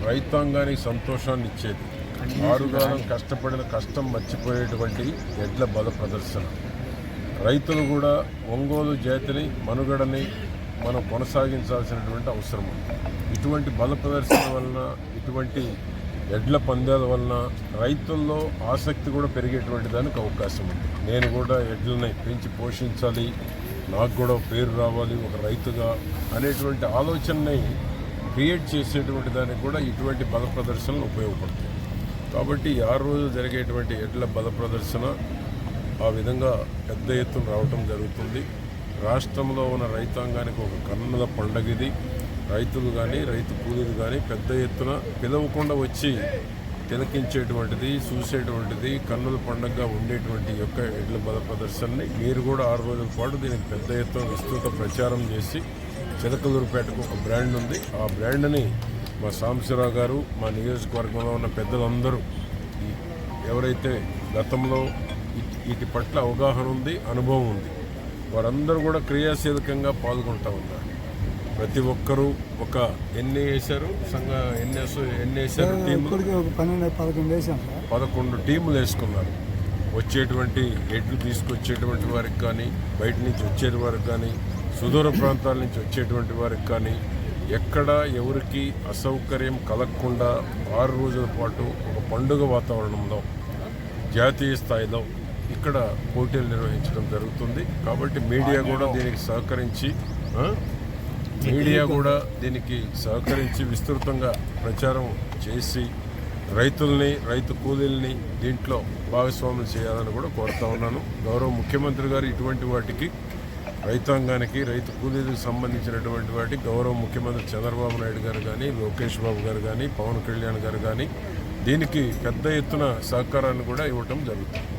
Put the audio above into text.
రైతాంగానికి సంతోషాన్ని ఇచ్చేది. ఆరుగాలం కష్టపడిన కష్టం మర్చిపోయేటువంటి ఎడ్ల బల ప్రదర్శన. రైతులు కూడా ఒంగోలు జాతిని మనుగడని మనం కొనసాగించాల్సినటువంటి అవసరం ఉంది. ఇటువంటి బల ప్రదర్శన వలన, ఇటువంటి ఎడ్ల పందాల వలన రైతుల్లో ఆసక్తి కూడా పెరిగేటువంటి దానికి అవకాశం ఉంది. నేను కూడా ఎడ్లని పెంచి పోషించాలి, నాకు కూడా పేరు రావాలి ఒక రైతుగా అనేటువంటి ఆలోచనని క్రియేట్ చేసేటువంటి దానికి కూడా ఇటువంటి బల ప్రదర్శనలు ఉపయోగపడతాయి. కాబట్టి 6 రోజులు జరిగేటువంటి ఎడ్ల బల ప్రదర్శన ఆ విధంగా పెద్ద ఎత్తున రావటం జరుగుతుంది. రాష్ట్రంలో ఉన్న రైతాంగానికి ఒక కన్నుల పండగ ఇది. రైతులు కానీ, రైతు కూలీలు కానీ పెద్ద ఎత్తున పిలవకుండా వచ్చి తిలకించేటువంటిది, చూసేటువంటిది, కన్నుల పండగగా ఉండేటువంటి యొక్క ఎడ్ల బల ప్రదర్శనని మీరు కూడా 6 రోజుల పాటు దీనికి పెద్ద ఎత్తున విస్తృత ప్రచారం చేసి, చిలకలూరుపేటకు ఒక బ్రాండ్ ఉంది, ఆ బ్రాండ్ని మా సాంబశివరావు గారు, మా నియోజకవర్గంలో ఉన్న పెద్దలందరూ ఎవరైతే గతంలో వీటి పట్ల అవగాహన ఉంది, అనుభవం ఉంది, వారందరూ కూడా క్రియాశీలకంగా పాల్గొంటూ ఉన్నారు. ప్రతి ఒక్కరూ ఒక ఎన్ని వేశారు ఎన్ని వేశారు టీములు 11 టీములు వేసుకున్నారు. వచ్చేటువంటి ఎడ్లు తీసుకొచ్చేటువంటి వారికి కానీ, బయట నుంచి వచ్చే వారికి కానీ, సుదూర ప్రాంతాల నుంచి వచ్చేటువంటి వారికి కానీ ఎక్కడ ఎవరికి అసౌకర్యం కలగకుండా 6 రోజుల పాటు ఒక పండుగ వాతావరణంలో జాతీయ స్థాయిలో ఇక్కడ పోటీలు నిర్వహించడం జరుగుతుంది. కాబట్టి మీడియా కూడా దీనికి సహకరించి విస్తృతంగా ప్రచారం చేసి రైతుల్ని, రైతు కూలీల్ని దీంట్లో భాగస్వాములు చేయాలని కూడా కోరుతా ఉన్నాను. గౌరవ ముఖ్యమంత్రి గారు ఇటువంటి వాటికి, రైతాంగానికి, రైతు కూలీలకు సంబంధించినటువంటి వాటి గౌరవ ముఖ్యమంత్రి చంద్రబాబు నాయుడు గారు కానీ, లోకేష్ బాబు గారు కానీ, పవన్ కళ్యాణ్ గారు కానీ దీనికి పెద్ద ఎత్తున సహకారాన్ని కూడా ఇవ్వటం జరుగుతుంది.